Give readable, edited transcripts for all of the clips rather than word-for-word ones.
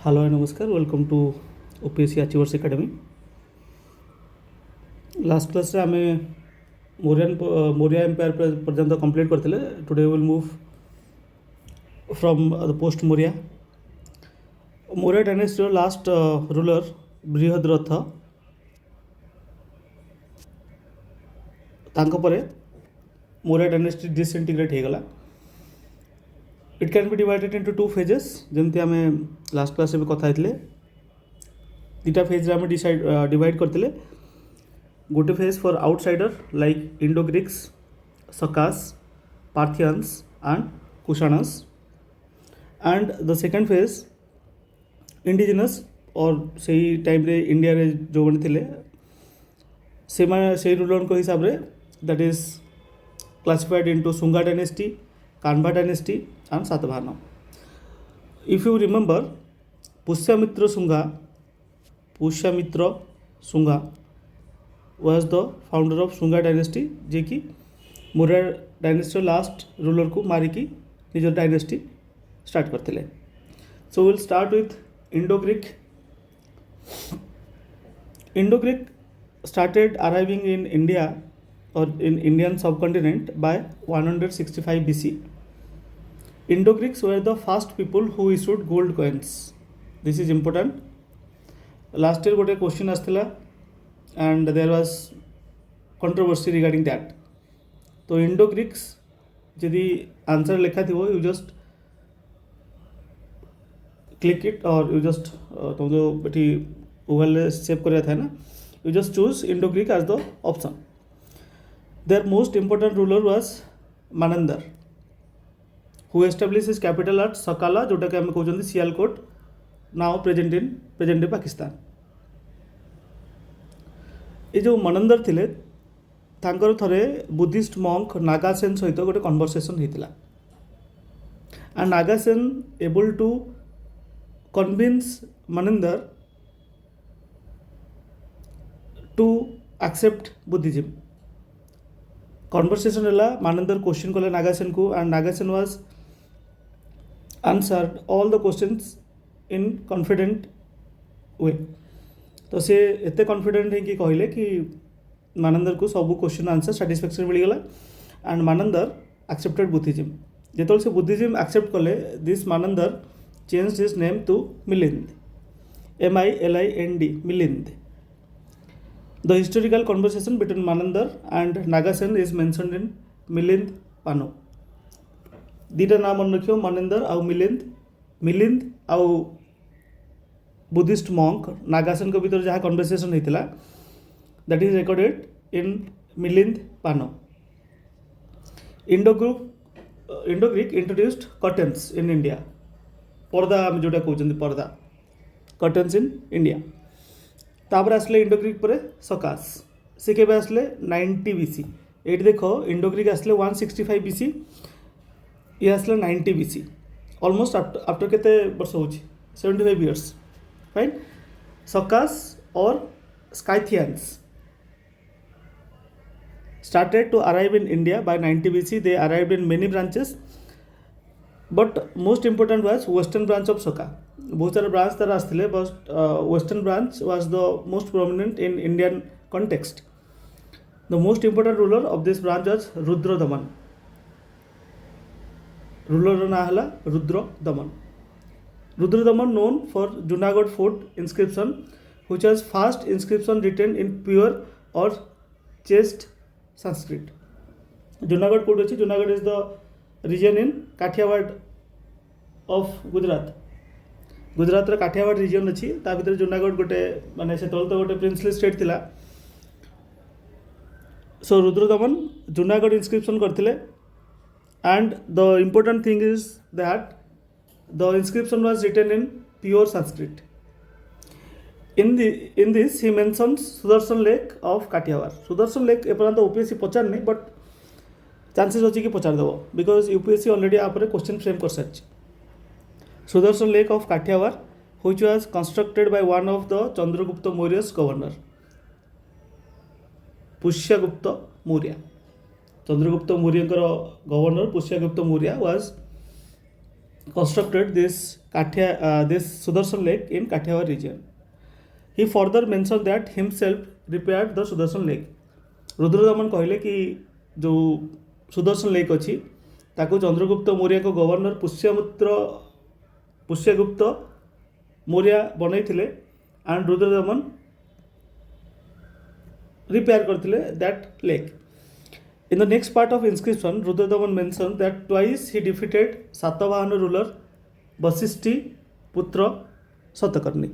Hello and namaskar. Welcome to OPSC Achievers Academy. Last class रे आमे Maurya empire पर्यंत complete करथिले. Today we will move from the post Maurya. Maurya dynasty last ruler Brihadratha तांको परे Maurya dynasty disintegrate हो गला. It can be divided into two phases. जमती आमे last class रे भी कथा हेतले. दुटा फेज रे आमे डिवाइड करथिले. गोटे phase for outsider like Indo Greeks, Sakas, Parthians and Kushanas, and the second phase indigenous और सही टाइम रे इंडिया रे जो बने थिले से रूलर को हिसाब रे that is classified into Sunga dynasty, Kanva dynasty and Satavahana. If you remember Pushyamitra Sunga was the founder of Sunga dynasty जे कि मौर्य डायनेस्टी लास्ट रूलर को मारी की निजर डायनेस्टी स्टार्ट करते ले. So will start with Indo Greek started arriving in India or in Indian subcontinent by 165 BC. Indo Greeks were the first people who issued gold coins. This is important. Last year गोटे question आसला and there was controversy regarding that. तो Indo Greeks यदि answer लिखा थी वो you just click it और you just तुम जो बेटी गूगल सेव कर था ना, you just choose Indo Greek as the option. Their most important ruler was Menander who establish his capital at Sakala जोटा कि आम कहते Sialkot, now present day Pakistan. ये जो मनंदर थिले तांकर थरे बुद्धिस्ट मॉन्क नागासेन सहित गोटे कन्वर्सेशन होता and Nagasena able to convince Menander to accept Buddhism. Conversation है मनंदर क्वेश्चन कले नागासेन को and Nagasena was answered all the questions in confident way. तो से एते कॉन्फिडेंट है कि कहले कि मानंदर को सब क्वेश्चन आंसर साटिस्फैक्शन मिलगला एंड मानंदर एक्सेप्टेड बुद्धिज्म. जो से बुद्धिज्म एक्सेप्ट कले this Menander change his name to Milind, MILIND, Milind. The historical conversation between Menander and Nagasena is mentioned in Milind Panho. दीटा नाम मन रखियो मानंदर आउ मिलिंद आउ बुद्धिस्ट मॉन्क नागासेन को भीतर जहाँ कन्वर्सेशन होता that is recorded in Milind Panho. Indo Greek introduced curtains in India. पर्दा आम जोटा कहते पर्दा कर्टेन्स इन इंडिया. तापर आसले इंडो ग्रीक पर सकास. से केबे आसले 90 BC. ये देख इंडो ग्रीक आसले 165 BC, ये आसले 90 BC. ऑलमोस्ट आफ्टर केते वर्ष हो 75 years. Right? Sakas or Scythians started to arrive in India by 90 BC. They arrived in many branches, but most important was western branch of Saka. बहुत सारे branch तरह आसते but western branch was the most prominent in Indian context. The most important ruler of this branch was Rudradaman. Ruler ना हला Rudradaman. Rudradaman known for Junagadh fort inscription, which was first inscription written in pure or chaste Sanskrit. Junagadh fort अछि. Junagadh is the region in Kathiawad of Gujarat. Gujarat रे Kathiawar reason अछि. ता भीतर जुनागढ़ गोटे माने से तल तो गोटे प्रिंसली स्टेट थिला. सो रुद्रदमन जुनागढ़ इंस्क्रिप्शन करथिले and the important thing is that the inscription was written in pure Sanskrit. In this he mentions Sudarshan Lake of Kathiawar. Sudarshan Lake एपर्यंत UPSC पचार नहीं but chances अच्छी कि पचार देवो because UPSC already आप रे question frame कर सकते. Sudarshan Lake of Kathiawar which was constructed by one of the Chandragupta Maurya's governor. Pushyagupta Maurya. Chandragupta Maurya का governor Pushyagupta Maurya was constructed this Sudarshan Lake in Kathiawar region. He further mentioned that himself repaired the Sudarshan Lake. Rudradaman कहले कि जो Sudarshan lake अच्छी ताको चंद्रगुप्त मौर्य को governor Pushyagupta Maurya बनई and Rudradaman repair करथिले that lake. In the next part of inscription, Rudradaman mentioned that twice he defeated Satavahana ruler Vasishti Putra Satakarni.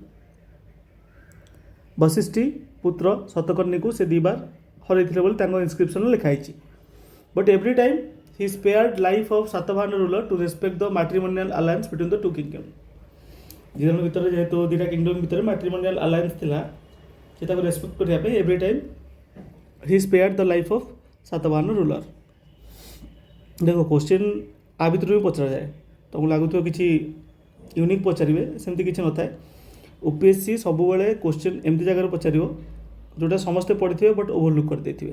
Vasishti Putra Satakarni को से दीबार हरैथिले बोली तांको inscription लिखाइछि. But every time he spared life of Satavahana ruler to respect the matrimonial alliance between the two kingdoms. जिदन भितर जेहेतु दुटा kingdom भितर matrimonial alliance थिला सेटा को रेस्पेक्ट करिया पे every time he spared the life of Satavahana ruler. देखो क्वेश्चन आ भितर भी पचरा जाए तुमको लगुव कि यूनिक पचारे सेमती किसी न था. ओपीएससी सब बेले क्वेश्चन एमती जगह पचार जोटा समस्ते पढ़ी थे बट ओवरलुक कर देते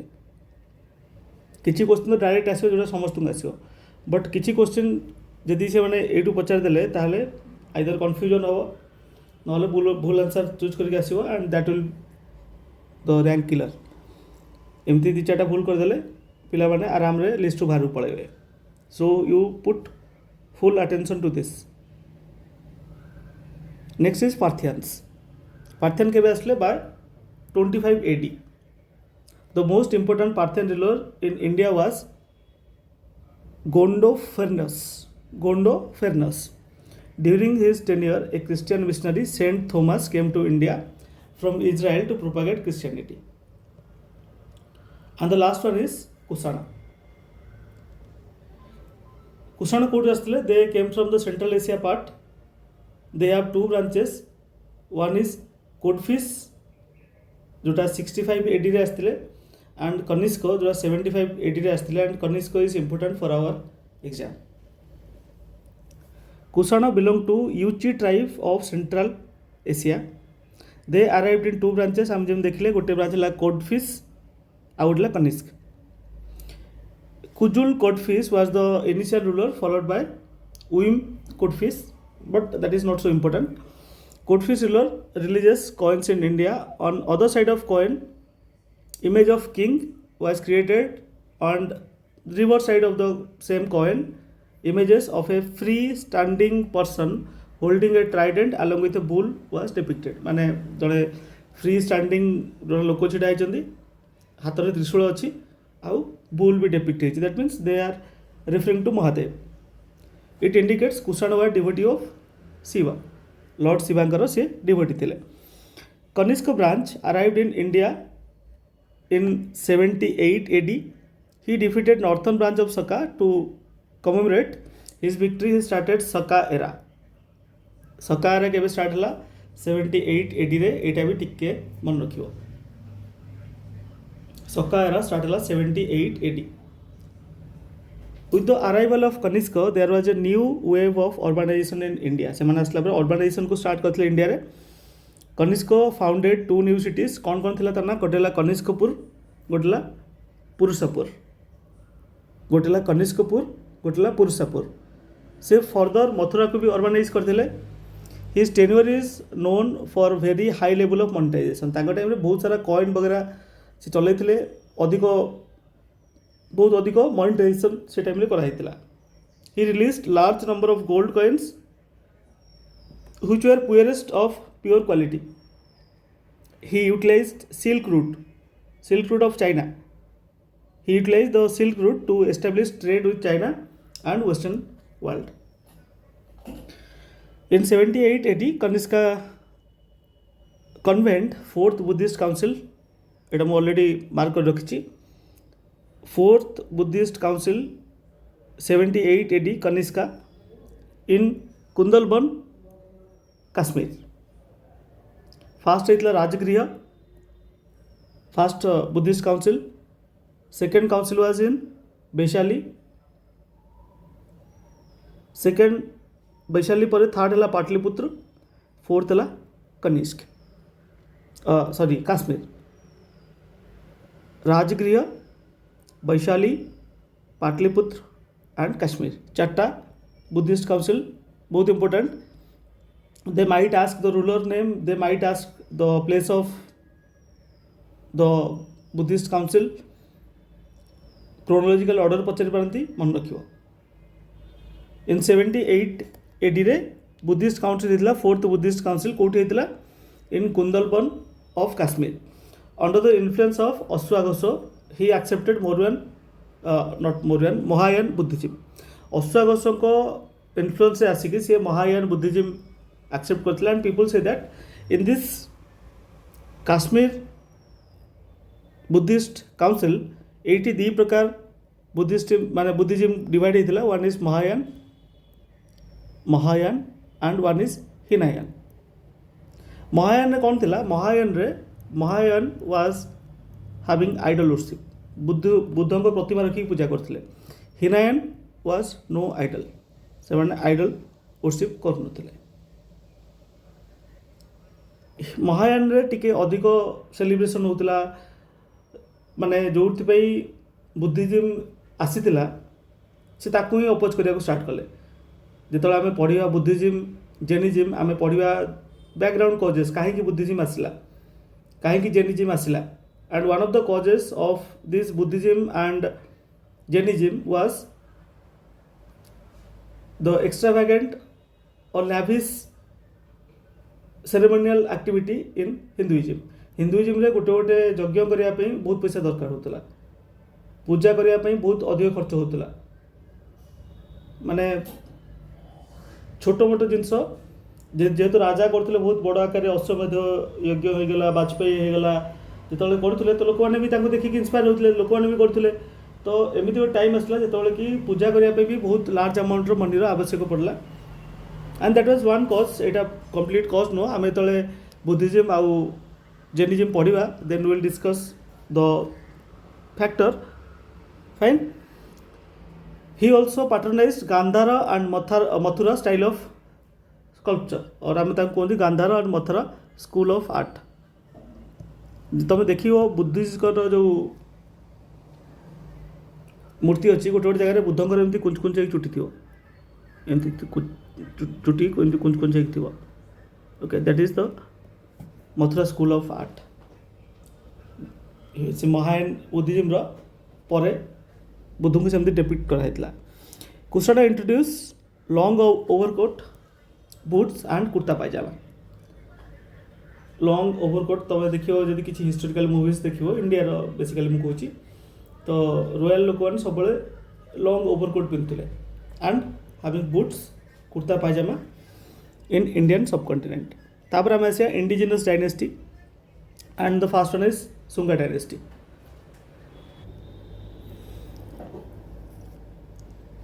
किसी क्वेश्चन तो डायरेक्ट आसो जो समस्त आसो बट किसी क्वेश्चन जदि से मैंने यू पचारिदेले ताहले आइदर कन्फ्यूजन हम ना भूल आंसर चूज करके आसो and that will the rank killer. एमती दी चार्टा भूल करदे पिला माने आराम रे लिस्ट बाहर पड़े. So you put full attention to this. Next is Parthians. Parthian के आसले by 25 AD. The most important Parthian ruler in India was Gondopharnes. During his tenure, a Christian missionary, Saint Thomas, came to India from Israel to propagate Christianity. And the last one is Kusana. Kusana code आसले they came from the Central Asia part. They have two branches. One is Codfish जोटा 65 AD रे आसले and Kanishka जोटा 75 AD रे आसले and Kanishka is important for our exam. Kusana belong to Yuchi tribe of Central Asia. They arrived in two branches. हम जब देखले गोटे ब्रांच ला Codfish आउटला Kanishka. Kujul Codfish was the initial ruler followed by Uim Codfish, but that is not so important. Codfish ruler religious coins in India. On other side of coin, image of king was created, and reverse side of the same coin, images of a free standing person holding a trident along with a bull was depicted. माने जड़े free standing लोक छिड़ा होइचंदी हाथ में त्रिशूल अच्छी आउ bull भी depict होती. That means they are referring to Mahadev. It indicates Kushan were devotee of Shiva. Lord शिवांकर से डिवोटी थे. Kanishka branch arrived in India in 78 AD. He defeated northern branch of Saka to commemorate his victory. He started Saka era. Saka era केबे start हला 78 AD रे. एटा भी टिके मन रखियो. Saka era started at 78 AD. With the arrival of Kanishka, there was a new wave of urbanization in India. से माने असला पर urbanization को start करते इंडिया रे. Kanishka founded two new cities. कौन थिला तना गोटेला कनिष्कपुर, गोटेला पुरुषापुर. गोटेला कनिष्कपुर, गोटेला पुरुषापुर. से फर्दर मथुरा को भी urbanise करथिले. His tenure is known for very high level of monetization. तांको टाइम रे बहुत सारा कॉइन वगैरह से चलते अधिक बहुत अधिक मॉनिटाइजेशन से टाइम कराइला. He released large number of gold coins which were poorest of pure quality. He utilised silk route of China. He utilised the silk route to establish trade with China and western world. In 78 AD Kanishka convened fourth Buddhist council. एटा मैं already mark कर रखी. Fourth Buddhist council 78 AD Kanishka in Kundalvan Kashmir. First होता Rajagriha first Buddhist council. Second council was in Vaishali. Second Vaishali पर third है Pataliputra. Fourth है Kanishka sorry Kashmir. Rajagriha Vaishali Pataliputra and Kashmir चार्टा Buddhist council बहुत important. They might ask the ruler name, they might ask the place of the Buddhist council, chronological order पचारि पारती मन रखियो. In 78 AD रे बुद्धिस्ट काउंसिल होता फोर्थ बुद्धिस्ट काउंसिल कौटी होता in Kundalvan of Kashmir under the influence of अश्वाघोष he accepted Mahayana Buddhism. अश्वाघोष को इन्फ्लुएंस से आसिक सी महायान बुद्धिज्म एक्सेप्ट करते and people say that in this Kashmir Buddhist council एटी दी प्रकार बुद्धिस्ट माने बुद्धिज्म डिवाइड होता. One is Mahayana and one is Hinayana. Mahayana कौन थिला? Mahayana was having idol worship, Buddha को प्रतिमा रखी पूजा करथिले. हिनायान वाज नो आइडल, से माने आइडल वर्शिप करनथिले. महायान रे टिके अधिक सेलिब्रेशन होतिला, माने जोथि पई बुद्धिज्म आसीतिला से ताकू ही अपोज करिया को स्टार्ट कले. जिते आम पढ़ा बुद्धिज्म जेनिज्म आम पढ़ा बैकग्राउंड कजेस कहीं बुद्धिज्म आसला, कहीं जेनिज्म आसला. And one of the causes of this Buddhism and Jainism was the extravagant और lavish ceremonial activity in Hinduism. Hinduism रे गोटे गोटे यज्ञ करने बहुत पैसा दरकार होता, पूजा करने बहुत अधिक खर्च होता. माने छोट मोट जिनस जेहेतु राजा करते बहुत बड़ आकार अश्वमेध यज्ञ होगला, बाजपेयी होगला जो करुले तो लोक मैंने भी देखिए इंस्पायर होते, लोक मैंने भी करते. तो एमती गोटे टाइम आसला जो कि पूजा करने भी बहुत लार्ज अमाउंट मनीर आवश्यक पड़ला. एंड दैट वाज वन कज. यहाँ कंप्लीट कज नुह. आम जो बुद्धिज्म आउ जेनिज्म पढ़ा then we will discuss the factor. Fine. He also patronized Gandhara and Mathura style of sculpture और आम कहते Gandhara and Mathura school of art. तुम देख बुद्धिस्ट जो मूर्ति अच्छी गोटे गोटे जगह बुद्धंकर एमती कुंच कुंच चुटी थी, एमती चुटी एमती कुंच कुंच थी. Okay, that is the Mathura school of art. से महायान बुद्धिज्म पर बुद्ध को सेमती डेपिक्ट कराइला. Kushana introduce long overcoat, boots and kurta pyjama. Long overcoat तुम देखियो जदि किसी हिस्टोरिकल मूवीज देखियो इंडिया रो बेसिकली मु कहूची तो रॉयल लोक मैंने सब लॉन्ग ओवरकोट पिंधुले and having boots kurta pyjama in Indian subcontinent. तापर आम आसिया indigenous dynasty and the first one is Sunga dynasty.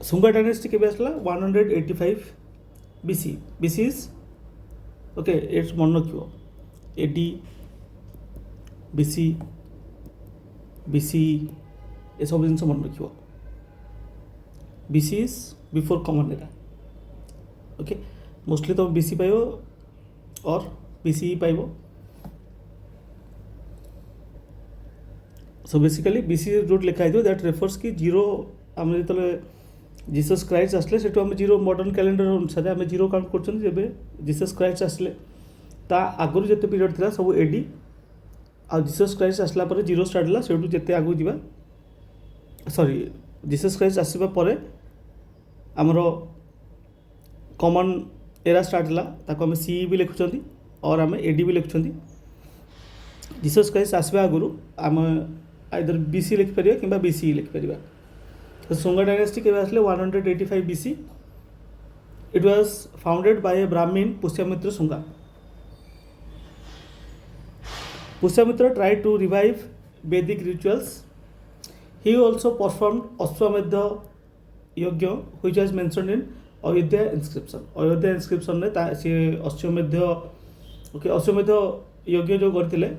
Sunga dynasty के आसला 185 BC. BC is okay, it's मन रखियो AD BC ये सब जिन मन रखियो. BC is before common era. Okay, mostly तो BC पाइबो और BC पाइबो. सो बेसिकली BC रूट लिखा है दैट रेफर्स कि जीरो आम जो जीसस क्राइस्ट आसले से आम जीरो मॉडर्न कैलेंडर अनुसार आम जीरो काउंट कर जीसस क्राइस्ट आसले ता आगुरी जिते पीरियड था सब AD आ जीसस क्राइस्ट आसला पर जीरो स्टार्ट है से जिते आगू जा सॉरी जीसस क्राइस्ट आसवा पर आमर कॉमन एरा स्टार्ट है ताको आम CE भी लिखुं और आम AD भी लिखुं. जीसस क्राइस्ट आसवा आगुरी आम आइदर BC लिखिपर कि BCE लिखिपर. तो सुंगा डायनेस्टी के आसले 185 BC. It was founded by a Brahmin Pushyamitra Sunga. Pushyamitra tried to revive Vedic rituals. He also performed Ashwamedha yajna which was mentioned in Ayodhya inscription. Ayodhya inscription ने सी अश्वमेध okay अश्वमेध यज्ञ जो करथिले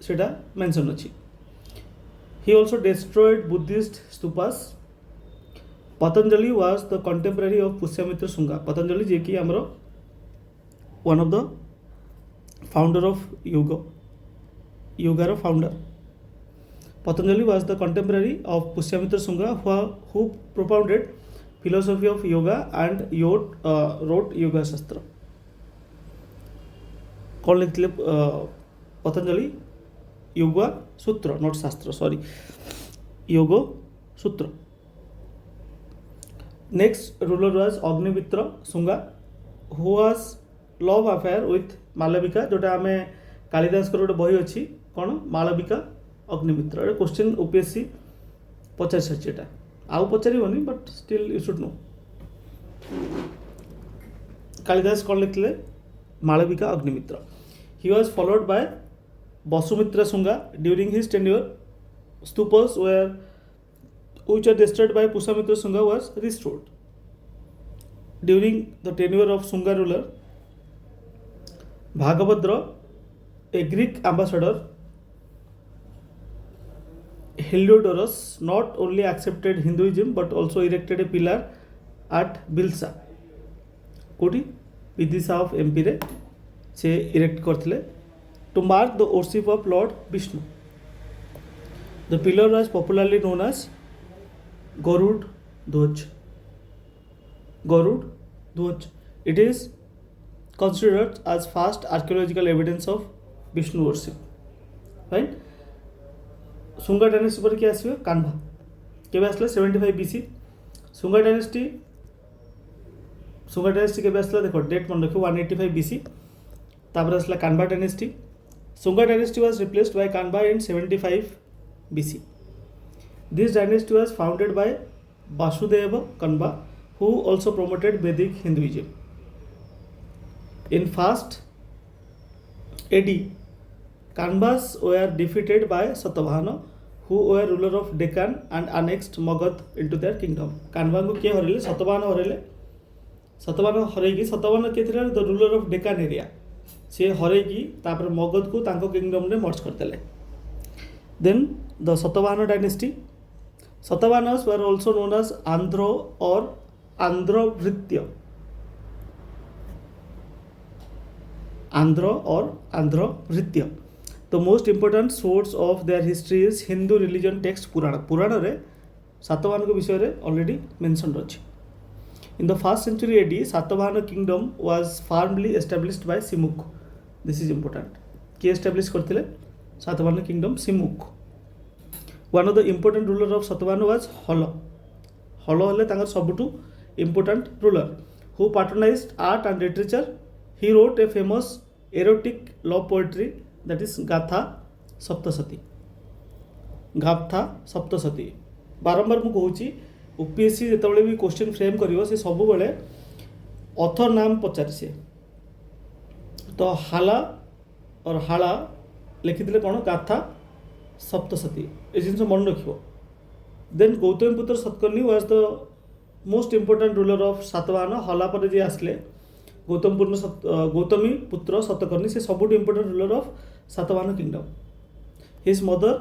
सेटा मेंशन अछि. He also destroyed Buddhist stupas. Patanjali was the contemporary of Pushyamitra Sunga. Patanjali जे कि हमरो one of the founder of yoga founder. Patanjali was the contemporary of Pushyamitra Sunga who propounded philosophy of yoga and wrote yoga shastra. कौन लिखते पतंजलि योगा सूत्र not शास्त्र sorry Yoga Sutra. Next ruler was Agnimitra Shunga who was love affair with Malavika जोटा आम कालिदास गोटे बही अच्छी कौन मालविका अग्निमित्र क्वेश्चन यूपीएससी पचार सारी आउ पचारनी but still you should know. Kalidas कौन लिखते Malvika Agnimitra. He was followed by Vasumitra Sunga during his tenure. Stupas which were destroyed by Pusamitra Sunga was restored. During the tenure of Sunga ruler, Bhagabhadra, a Greek ambassador, Heliodorus not only accepted Hinduism but also erected a pillar at Bilsa. Koti Vidisha of MP रे से erect करथिले to mark the worship of Lord Vishnu. The pillar was popularly known as Garuda Dhwaja. Garuda Dhwaja it is considered as fast archaeological evidence of Vishnu worship. Right. Sunga dynasty पर किए आसवे कान्भा केबे आसला 75 BC. Sunga dynasty केबे आसला देखो डेट मन रखो 185 BC. तापर आसला Kanva dynasty. Sunga dynasty was replaced by Kanva in 75 BC. This dynasty was founded by Vasudeva Kanva who also promoted Vedic Hinduism. In first AD, Kanvas were defeated by Satavahana who were ruler of Deccan and annexed Magad into their kingdom. Canva को किए हरेले सतवाहन हरेले. सतवाहन हरेगी सतवाहन के थे the ruler of Deccan area से हरेगी तापर मगध को तांको kingdom ने मर्ज करदेले. Then the Satavahana dynasty. Satavahanas were also known as Andhra or Andhravritya. Andhra or Andhravritya. The most important source of their history is Hindu religion text Purana. Purana रे सातवाहन को विषय रे already mentioned अछि. In the 1st century AD, Satavahana kingdom was firmly established by Simukh. This is important. Ki establish करथिले Satavahana kingdom Simukh. One of the important ruler of Satavahana was Holo. Holo हेले तांकर सबुटु important ruler who patronized art and literature. He wrote a famous erotic love poetry that is Gatha Saptasati. Gatha Saptasati. बारंबार मु कहूची UPSC जिते भी question frame करिवो से सब बेले author नाम पचार से तो हाला और हाला लिखिथिले कोन गाथा सप्तशती ए जिनस मन रखिवो. Then Gautamiputra Satakarni was the most important ruler of Satavahana. हाला पर जे आसले गौतमी पुत्र सतकर्णी से सबुठ important ruler of Satavahana kingdom. His mother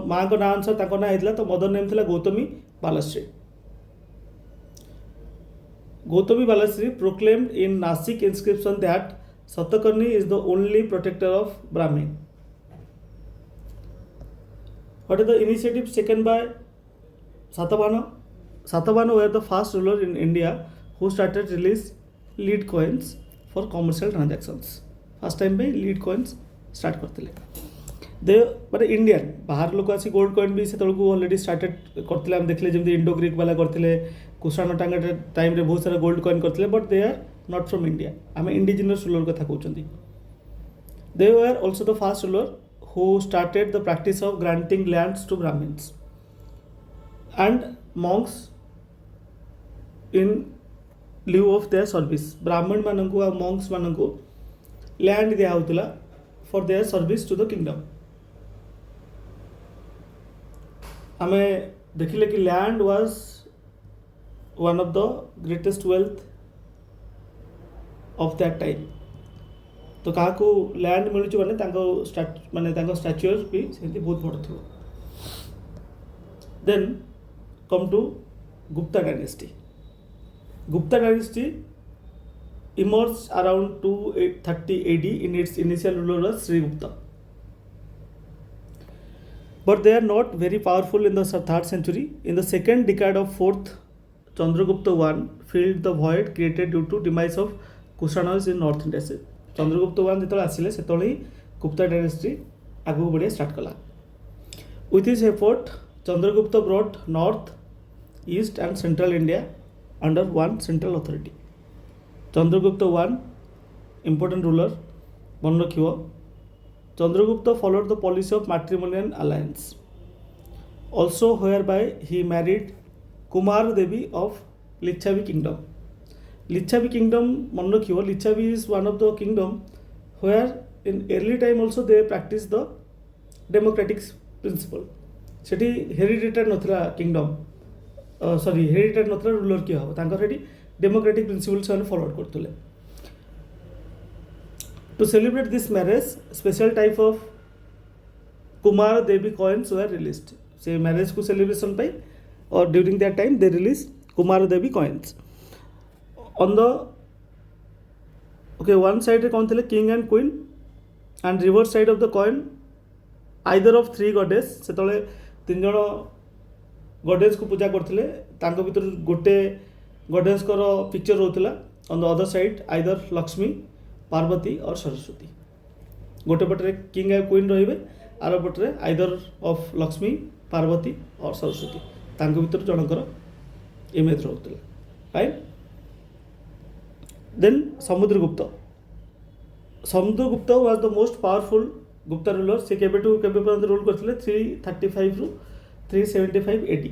माँ को ना अनुसार ना होता तो मदर नेम था Gautami Balashri. Gautami Balashri proclaimed in Nashik inscription that Satakarni is the only protector of Brahmin. What is the initiative taken by Satavahana? Satavahana were the first ruler in India who started release lead coins for commercial transactions. First time by lead coins start करते दे पर Indian बाहर लोक आसी gold coin भी से तलको already started करथिले. हम देखले जेमति इंडो ग्रीक वाला करथिले कुषाण टांगा टाइम रे बहुत सारा गोल्ड कॉइन करथिले but they are not from India. आम इंडिजिनस रूलर कथा कहउचंदी. They were also the first ruler who started the practice of granting lands to Brahmins and monks in lieu of their service. Brahmin मानंकु आ monks मानंकु land दिया होतला for their service to the kingdom. हमें देखिले कि land was one of the greatest wealth of that time. तो क्या लैंड मिलूँ माने स्टाच्यूअर भी सेमती बहुत बड़ थी. Then come to Gupta dynasty. Gupta dynasty emerge around 230 AD. In its initial ruler was Shrigupta, but they are not very powerful in the 3rd century. In the second decade of 4th Chandragupta I filled the void created due to demise of Kushanas in North India. से Chandragupta one जो आसिले से ही Gupta dynasty आगू बढ़िया start कला. With his effort, Chandragupta brought north, east and central India under one central authority. Chandragupta I, important ruler, मन रखियो. Chandragupta followed the policy of matrimonial alliance, also whereby he married Kumar Devi of Lichavi kingdom. Lichavi kingdom, मन रखियो, Lichavi is one of the kingdom where in early time also they practiced the democratic principle. सेठी hereditary नथला kingdom, sorry hereditary नथला ruler किए हम तांकर सेठी democratic principle से फॉलो करथुले. To celebrate this marriage special type of Kumara Devi coins were released. से मैरिज को सेलिब्रेशन पाई और during that time they release Kumara Devi coins. On the okay one side रे कौन थे king and queen and reverse side of the coin either of three goddess. से तीन जन गॉडेस को पूजा करते भर गोटे गॉडेस पिक्चर रोला. On the other side either Lakshmi, Parvati और सरस्वती. गोटे पटे किंग एंड क्वीन रे आर पटे आइदर ऑफ लक्ष्मी, पार्वती और सरस्वती. भर जनकर इमेज रोला. Right. Then Samudragupta. Samudragupta was the most powerful Gupta ruler. से केबेटू केबे पर्यंत रूल करथिले 335 रु 375 AD.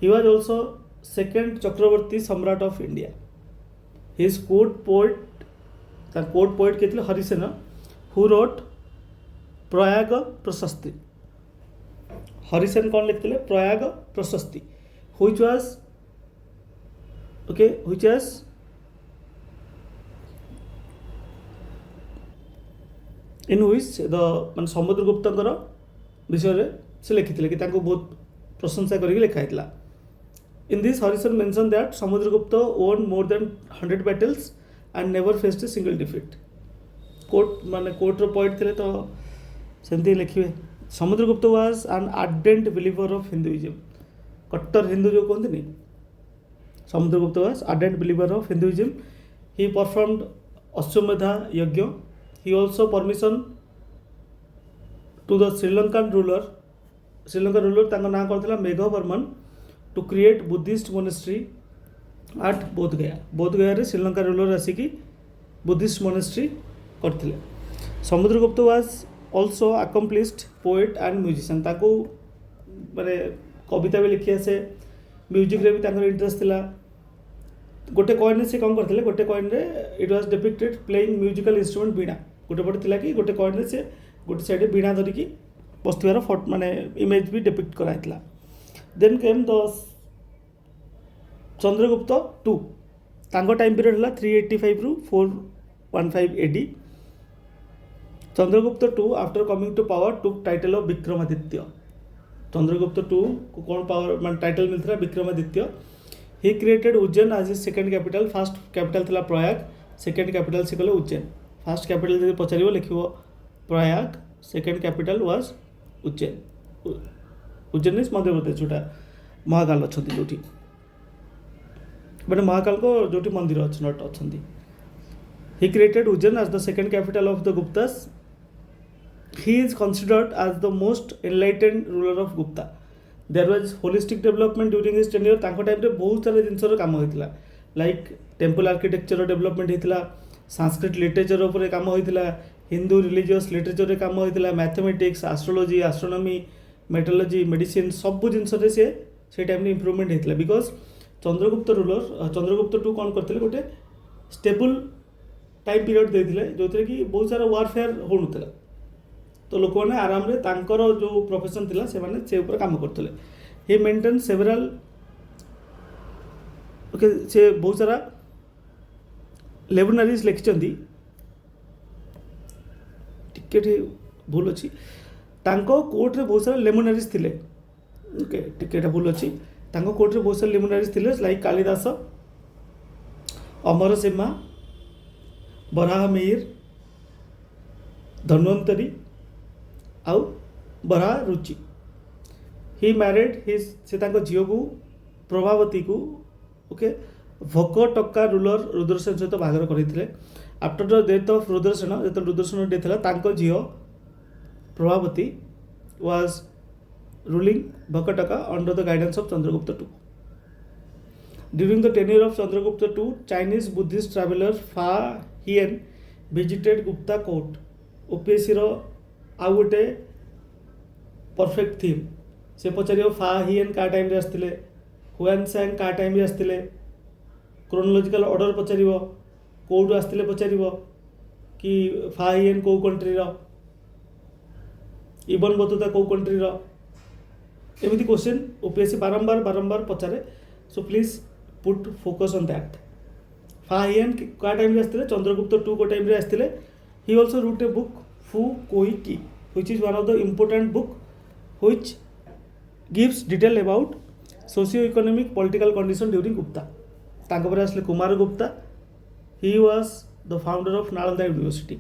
He was also second Chakravarti Samrat of India. His court poet केथिले हरिसेन हु रोट प्रयाग प्रशस्ति. हरिसेन कौन लिखथिले Prayag Prashasti which was in which the मान समुद्रगुप्त विषय से लिखी कि बहुत प्रशंसा करके लिखाई. In this Harisena mention that Samudragupta won more than 100 battles and never faced a single defeat. Court माने कोर्टर पॉइंट थे तो सेमती लिखे. Samudragupta was an ardent believer of Hinduism. कट्टर हिंदू जो कहते नहीं, Samudragupta was ardent believer of Hinduism. He performed Ashvamedha yajna. He also permission to the Sri Lankan ruler तांका ना करथिला Meghavarman to create Buddhist monastery at बोध गया रे श्रीलंका रूलर आसिकी बुद्धिस्ट मोनेस्ट्री करथिले. Samudragupta was also accomplished poet and musician. ताको माने कविता भी लिखी आसे, म्यूजिक रे भी तांकर इंटरेस्ट थिला. गोटे कॉइन से कौन करथिले, गोटे कॉइन रे it was depicted playing musical instrument veena. गोटे पटे थिला कि गोटे कॉइन से गोटे साइड बीणा धरिकी बसथिबार फोटो माने इमेज भी डिपिक्ट कराइतला. Then came the Chandragupta II. तांको टाइम पीरियड हला 385 रु 415 AD. Chandragupta II after coming to power took title of Vikramaditya. Chandragupta II को कौन पावर मान टाइटल मिलता Vikramaditya. He created Ujjain as his second capital. First capital थिला प्रयाग, सेकंड कैपिटल से कले उज्जैन. फर्स्ट कैपिटल जब पचार लिखो Prayag, second capital was Ujjain. Ujjain is Madhya Pradesh जोटा महाकाल अच्छा जो मैंने महाकाल को जो मंदिर अच्छा. He created Ujjain as the second capital of the Guptas. He is considered as the most enlightened ruler of Gupta. There was holistic development during his tenure. तांको टाइम रे बहुत सारा जिनसर काम होइतिला. लाइक टेम्पल आर्किटेक्चर डेवलपमेंट होइतिला, संस्कृत लिटरेचर उपर काम होइतिला, हिंदू रिलीजियस लिटरेचर रे काम होइतिला, mathematics, astrology, astronomy, meteorology, medicine सब जिनस से टाइम इम्प्रूवमेंट होइतिला. बिकॉज चंद्रगुप्त चंद्रगुप्त II कौन करते गोटे स्टेबल टाइम पीरियड देते जो कि बहुत सारा वारफेयर होता. तो लोक मैंने आराम रे तांकर जो प्रोफेशन थिला से माने से ऊपर काम करते. ही मेंटेन सेवराल ओके से बहुत सारा लेबोनारीज लिखिंट. टिके भूल अच्छी कोर्ट रे बहुत सारा लेमोनारीज थिले. ओके टिके भूल अच्छी कोर्ट रे बहुत सारा लेमोनारीज थिले लाइक कालिदास, अमर सिम्हा, बराह मिहिर, धन्वंतरी आउ बराह रुचि. ही मैरिड हिज से झील को प्रभावती को ओके भोक टक्का रूलर रुद्रसेन सहित बाहागर करते after the death of Rudrasena जो रुद्रसेन डेथ है झील Prabhavati was ruling Vakataka under the guidance of Chandragupta two during the tenure of Chandragupta two Chinese Buddhist traveller Fa Hien visited Gupta court OPSC रो आउ गोटे परफेक्ट थीम से पचार फा हियन का टाइम रे आसते हुआन सैंग का टाइम रे आसते क्रोनोलॉजिकल ऑर्डर पचार कौटू आसते पचार कि फा हियन कौ कंट्री इबन बतुता कौ कंट्री एमती क्वेश्चन ओपीएससी बारंबार बारंबार पचारे so please put focus on that Fa Hien का टाइम रे आसते चंद्रगुप्त टू को टाइम रे आसते ही ऑल्सो रूट ए बुक फू कोई की which is one of the important book which gives detail about socio-economic political condition during Gupta. तांको पर आसले Kumar Gupta he was the founder of Nalanda University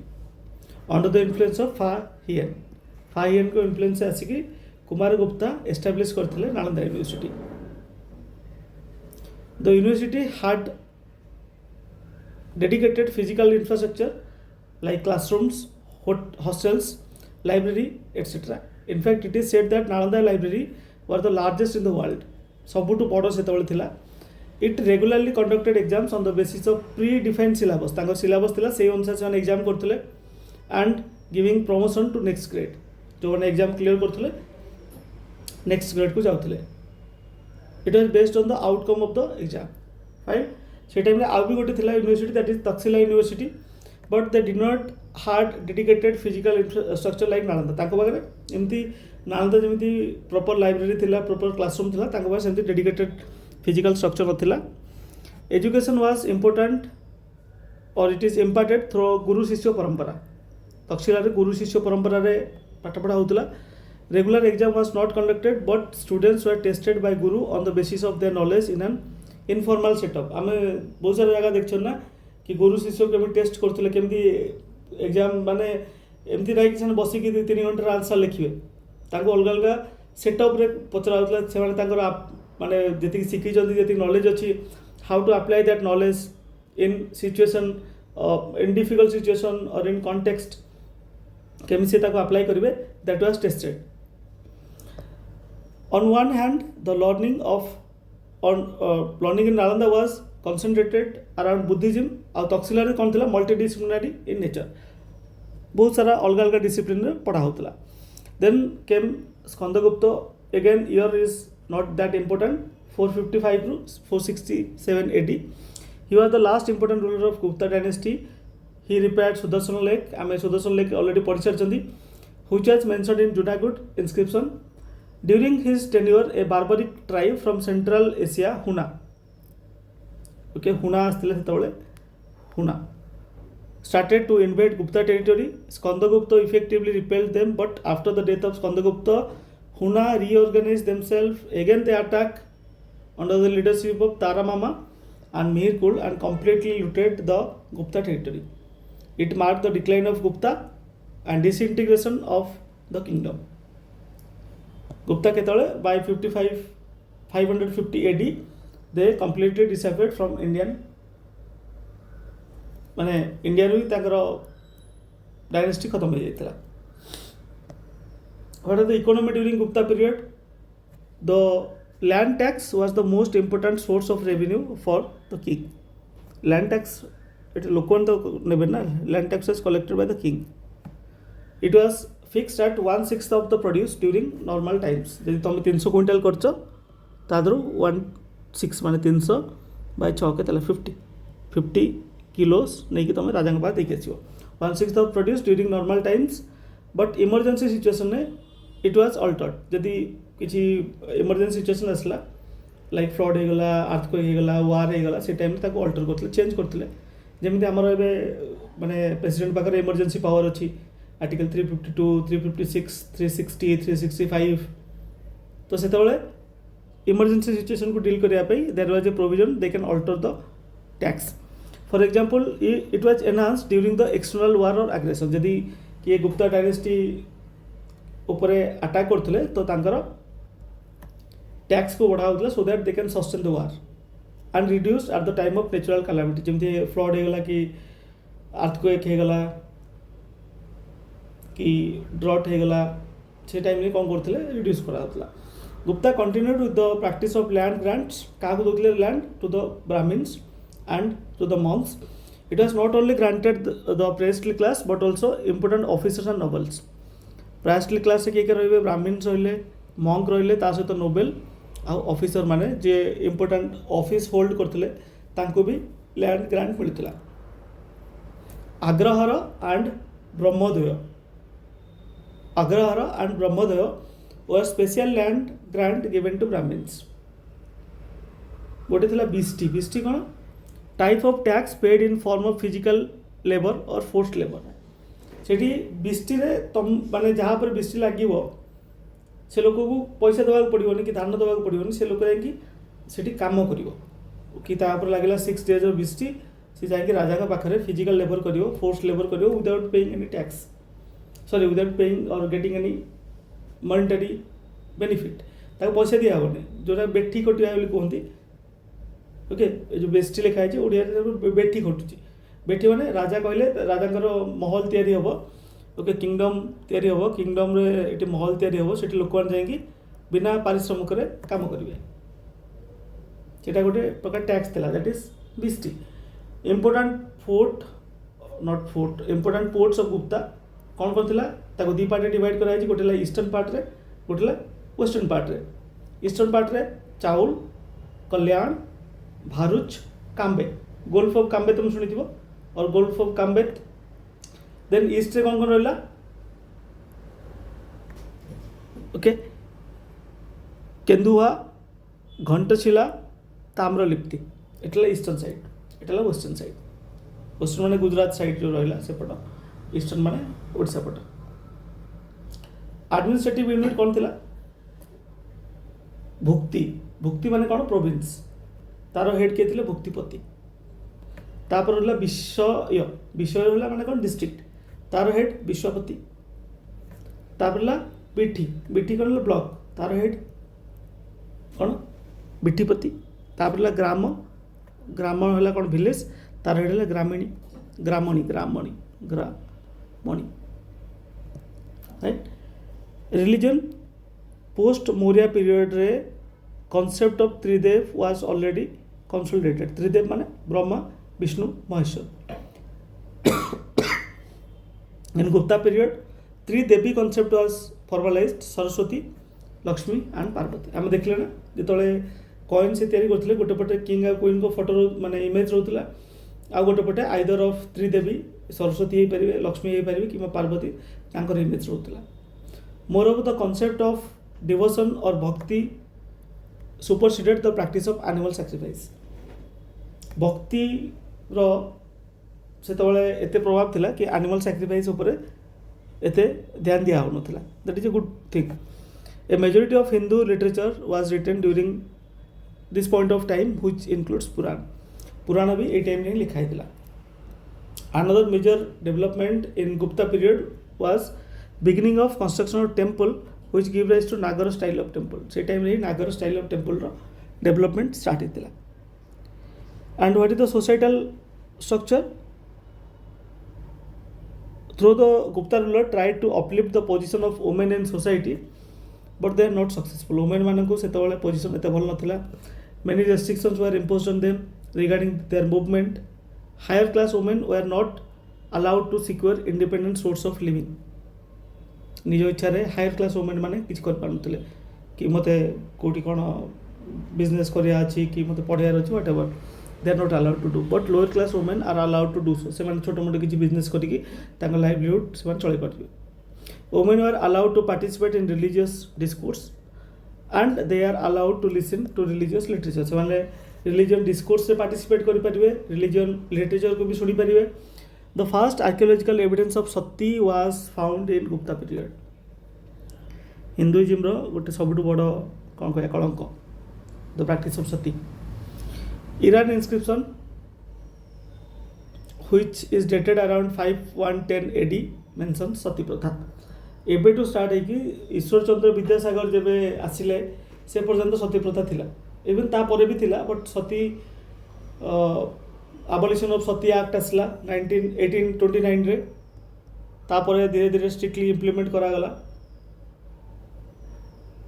under the influence of Fa Hien. Fa Hien को influence से आसिकी Kumar Gupta establish करथिले Nalanda university. The university had dedicated physical infrastructure like classrooms, hostels, library, etc. In fact, it is said that Nalanda library were the largest in the world. सबुठु बड़ सेतबेले थिला. It regularly conducted exams on the basis of pre-defined syllabus. तांको syllabus थिला सेही अनुसार से exam करथिले and giving promotion to next grade. जो माने एग्जाम क्लियर करथिले नेक्स्ट ग्रेड को जाउथिले. It was based on the outcome of the exam. Right? से टाइम रे आउ भी गोटे थिला university that is Takshashila university but they did not hard dedicated physical infrastructure like Nalanda. तांको पाखरे एमती नालंदा जेमती प्रॉपर लाइब्रेरी थिला प्रॉपर क्लासरूम थिला तांको पास एमती डेडिकेटेड फिजिकल स्ट्रक्चर नथिला. एजुकेशन वाज इंपोर्टेंट और it is imparted through guru shishya परंपरा. तक्षशिला रे गुरु शिष्य परंपरा रे पाठ पढ़ा होतला. Regular exam was not conducted but students were tested by guru on the basis of their knowledge in an informal setup. आम बहुत सारा जगह देखछन ना कि गुरु शिष्य केमी टेस्ट करथिले केमती एग्जाम माने एमती ना कि बसिकी 2-3 घंटा आंसर लिखिए तांको अलग अलग सेटअप रे पचरा होतला. से माने तांकर माने जति शिखि जति जति नॉलेज अछि how to apply that knowledge in situation in difficult situation और इन कॉन्टेक्स्ट केमी से ताको अप्लाई करिवे that was tested. On one hand, the learning in Nalanda was concentrated around Buddhism. और तक्षशिला रे कौन थिला मल्टीडिसिप्लिनरी इन नेचर. बहुत सारा अलग अलग डिसिप्लिन रे पढ़ा होतला. Then came Skandagupta. Again year is not that important. 455 to 467 AD. He was the last important ruler of Gupta dynasty. He repaired Sudarshan Lake. आमे सुदर्शन लेक ऑलरेडी पढ़ी सारछंती which was mentioned in Junagadh inscription. During his tenure, a barbaric tribe from Central Asia, Huna, okay, Huna आसथिले सेतबेले Huna, started to invade Gupta territory. Skandagupta effectively repelled them, but after the death of Skandagupta, Huna reorganized themselves. Again, they attacked under the leadership of Taramama and Mirkul and completely looted the Gupta territory. It marked the decline of Gupta and disintegration of the kingdom. Gupta केतले by 550 AD they completely disappeared from Indian माने India रू तांकर dynasty खत्म हो जाइतला. What are the economy during Gupta period? The land tax was the most important source of revenue for the king. Land tax it लोकन तो नेबे ना. Land tax was collected by the king. It was fixed at 1/6 of the produce during normal times. यदि तुम 300 quintal करछ तादरो 1/6 माने 300 by 6 के तले 50 किलोस नहीं कि तुम राजा के पास देके आछियो. 1/6 of produce during normal times but emergency situation ने it was altered. यदि किछि emergency situation असला लाइक फ्लड हे गला अर्थक्वेक हे गला वार हे गला से टाइम ताको अल्टर करथले चेंज करथले. जेमिति हमर एबे माने प्रेसिडेंट पाकर इमरजेंसी पावर अछि आर्टिकल 352 356 360 365. तो से इमरजेंसी सिचुएशन को डील करने there was a provision they can alter the tax. For example it was enhanced during the external war और एग्रेशन. यदि किए गुप्ता डायनेस्टी उपरे अटैक करथले तो तांकर टैक्स को बढ़ा होतला so that they can sustain the war and reduced at the time of natural calamity जमती फ्लड होगला कि अर्थक्वेक होगला कि ड्रट होगला से टाइम में कौन करते रिड्यूस करा Gupta continued with the practice of land grants क्या दौले land to the Brahmins and to the monks it was not only granted the priestly class but also important officers and nobles priestly class किए रे Brahmins रही monk रही सहित Nobel आ officer माने जे important office hold करते तांको भी land grant मिलता आग्रहर and ब्रह्मोदय Agrahara and Brahmadaya were special land grant given to Brahmins. गोटे थिला बिस्टी बिस्टी कौन type of tax paid in form of physical labour और फोर्स्ड लेबर सेठी बिस्टी रे तुम माने जहाँ पर बिस्टी लागिवो से लोक को पैसा देवाक पड़िबोनी कि धान देवाक पड़िबोनी से लोक जाई सेठी काम करिवो कि ता पर लागिला 6 डेज ऑफ बिस्टी से जाई राजा का पाखरे फिजिकल लेबर करिवो फोर्स्ड लेबर करिवो without paying any tax sorry without paying और गेटिंग एनी मॉनिटरी बेनिफिट ताको पैसा दिया होने जोटा बेठी कटिया बोली कहती ओके जो बेस्टी लिखा है ओडिया बेठी कटुची बेठी माने राजा कहले राजा महल तैयारी हम ओके किंगडम तैयारी हम किंगडम रे एटी महल तैयारी हम सेठी लोक जाइए बिना पारिश्रमिक काम करेंगे सेटा गोटे प्रकार टैक्स थिला that is vishti important fort not fort important ports of Gupta कौन कर दी पार्ट डिवाइड कराई गोटे ईस्टर्न पार्ट रे गोटे वेस्टर्न पार्ट रे ईस्टर्न पार्ट रे चाउल कल्याण भारुच काम्बे गोल्फ ऑफ काम्बे तुम शुणी और गोल्फ ऑफ काम्बे देन ईस्ट रे कौन कौन रहा ओके केन्दुआ घंटशिला ताम्रलिप्ति एटा ईस्टर्न साइड एटा वेस्टर्न साइड वेस्टर्न माने गुजरात साइड जो रहा सेपट ईस्टर्न माने ओडिशा पट एडमिनिस्ट्रेटिव यूनिट कौन थिला भुक्ति भुक्ति माने कौन प्रोविंस तार हेड किए थे भुक्तिपति तापर रहा विषय विषय रहा माने कौन डिस्ट्रिक्ट तार हेड विश्वपति तापर रहा बिठी बिठी कौन ब्लॉक तार हेड कौन बिठीपति तापर रहा ग्राम ग्राम है कौन विलेज तार हेड है ग्रामीणी ग्रामणी ग्रामणी ग्रामणी right religion post Maurya period रे concept of Tridev was already consolidated Tridev माने Brahma Vishnu Maheshwar in Gupta period Tridevi concept was formalised Saraswati Lakshmi and Parvati आम देखले ना जिते कॉइन से तैयारी करते गोटे पटे किंग और क्वीन को फोटो माने इमेज रोला आ गोटे पटे आइदर ऑफ त्रिदेवी सरस्वती हो पारे लक्ष्मी हो पारे कि पार्वती तांकर इमेज रोला more of the concept of devotion और भक्ति superseded the practice of animal sacrifice भक्ति रो सेतबेले एते प्रभाव थिला कि एनिमल सैक्रिफाइस ऊपर एते ध्यान दिया हो नथिला that is a good thing a majority of Hindu literature was written during this point of time which includes Purana Purana भी ए टाइम में लिखा हैतिला another major development in Gupta period was beginning of construction of temple which give rise to Nagara style of temple से time रे Nagara style of temple रो development start हेतिला and what is the societal structure through the Gupta ruler tried to uplift the position of women in society but they are not successful women मानक सेतबेले position एते भल नथिला many restrictions were imposed on them regarding their movement higher class women were not allowed to secure independent source of living निज इच्छा higher class women मैंने किसी कर कि मत कौटी कौन बिजनेस करिया अछि कि मत पढ़ार अच्छे whatever they are not allowed to do but lower class women are allowed to do so से छोट मोट किसी बिजनेस करके लाइवलीहुड से चल पारे women are allowed to participate in religious discourse and they are allowed to listen to religious literature से religion discourse से पार्टिसिपेट करेंगे रिलीजियन लिटरेचर को भी शुणी पारे The first archaeological evidence of Sati was found in Gupta period. Hinduism रो गोटे सबुठ बड़ कौन कह कलंक the practice of Sati Iran inscription which is dated around 5110 AD mentions सती प्रथा एबे टू स्टार्ट है कि ईश्वर चंद्र विद्यासागर जब आसिले से पर्यंत सती प्रथा थिला इवन ता परे भी थिला but Sati abolition of Sati act आसला 1829 रे तापर धीरे धीरे स्ट्रिक्टली इम्प्लीमेंट करागला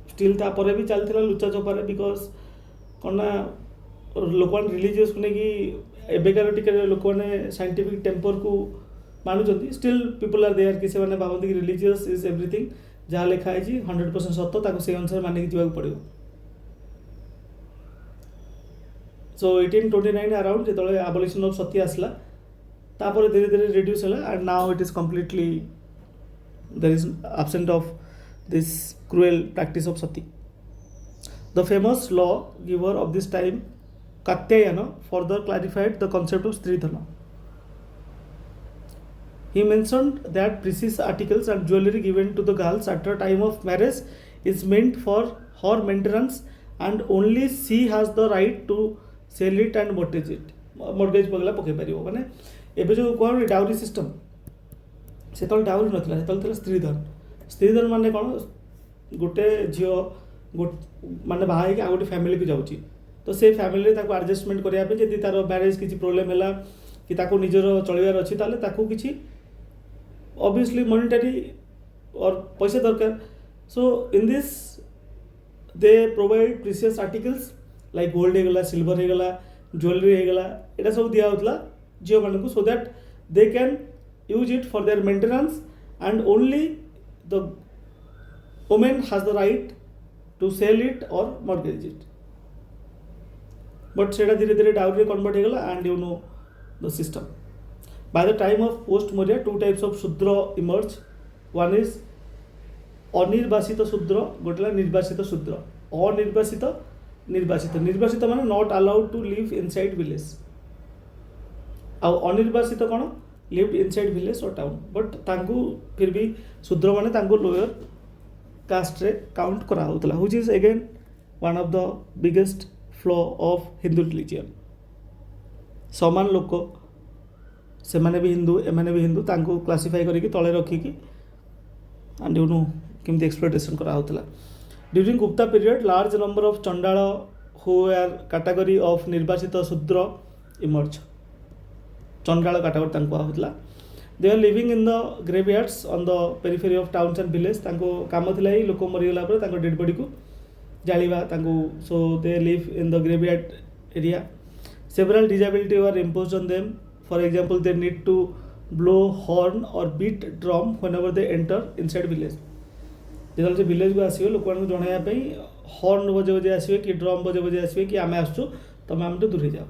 स्टिल तापर भी चलता लुचा चपारे बिकज कौन ना लोक मैंने रिलीजियस को लेकिन एबेकार टिके लोक मैंने साइंटिफिक टेम्पर को मानुंट स्टिल पीपल आर देयर कि से भावती कि रिलीजियस इज एवरीथिंग जहाँ लिखाई 100% सत से अनुसार मानिक जावाक पड़ो सो 1829 अराउंड जो abolition of सती आसला तापर धीरे धीरे रिड्यूस है and now it is completely there is absent of this cruel practice of sati. The famous law giver of this time Katyayana further clarified the concept of stridhana. He mentioned that precious articles and jewelry given to the girls at the time of marriage is meant for her maintenance and only she has the right to sell it and mortgage it. Mortgage पगला पके पारिबो माने एबे जो कोन dowry system सेतल dowry नथला सेतल थला स्त्रीधन स्त्रीधन माने कौन गोटे झील माने बाहा कि गोटे फैमिली को जाऊँगी तो से फैमिली आडजस्टमेंट करने जी तार मैरेज किसी प्रोब्लेम है कि निजर चलबार अच्छी ताको किसी ऑब्वियसली मॉनिटरी और पैसा दरकार so in this they provide precious articles like gold होगला सिल्वर होगला ज्वेलरी होगला यहाँ सब दिया होता झील मान so that they can use it for their maintenance and only the woman has the right to sell it or mortgage it but सेटा धीरे धीरे डाउरी कन्वर्ट हो गला and you know the system by the time of post Maurya two types of shudra emerge one is अनिर्वासित शूद्र गोटला निर्वासित शूद्र अनिर्वासित निर्वासित निर्वासित माने not allowed to live inside village आ अनिर्वासित कौन लिव्ड इनसाइड विलेज और टाउन बट तांकू फिर भी शूद्र माने तांकू लोअर कास्ट रे काउंट करा होतला which is again one of the biggest flaw of Hindu religion समान लोक से माने भी हिंदू एमाने भी हिंदू तांकू क्लासिफाई करके तळे रखिकी एंड यू नो केमती एक्सप्लॉयटेशन करा होतला during Gupta period large number of chandal who are category of निर्वासित शूद्र इमर्ज चंडाल कैटेगरी तांको होतला they are living in the graveyards on the periphery of towns and village तांको काम थिला ही लोक मरीगला पर तांको डेड बॉडी को जालिबा तांको so they live in the graveyard area several disability are imposed on them for example they need to blow horn और beat drum whenever they enter inside village जो से विलेज को आसो लोक जनवाई हॉर्न बजे बजे आसवे कि ड्रम बजे बजे आसवे कि आम आसु तुम आम दूरी जाओ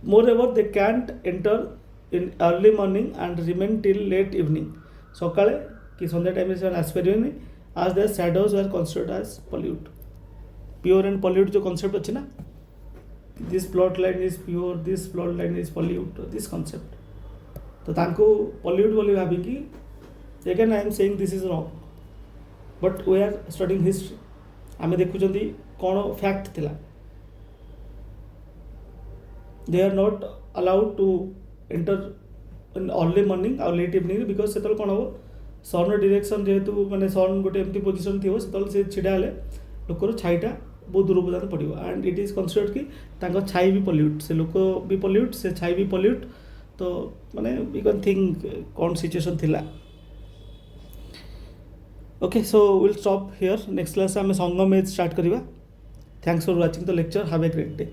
moreover they can't enter in early morning and remain till late evening सकाळे कि संध्या टाइम से आसपारे आज the shadows are considered as pollute pure and pollute जो कॉन्सेप्ट अच्छी ना this plot line is pure this plot line is pollute this concept तो तांको पॉल्यूट बोली भाविकी again I am saying this is wrong but we are studying history आम देखुं कौन फैक्ट थिला they are not allowed to enter in early morning और late evening because से कौन हम सन डायरेक्शन जेहेतु माने सन गोटे एमती पोजिशन थी से छिड़ा हेले लोकर छाईटा बहुत दूर पर्यटन पड़ो एंड इट इज कनसिडर्ड कि छाई भी पॉल्यूट से लोक भी पॉल्यूट से छाई भी पॉल्यूट तो माने वी कैन थिंक कौन सिचुएशन थिला okay so will stop here next class आम संगम एज स्टार्ट करवा thanks for watching the lecture have a great day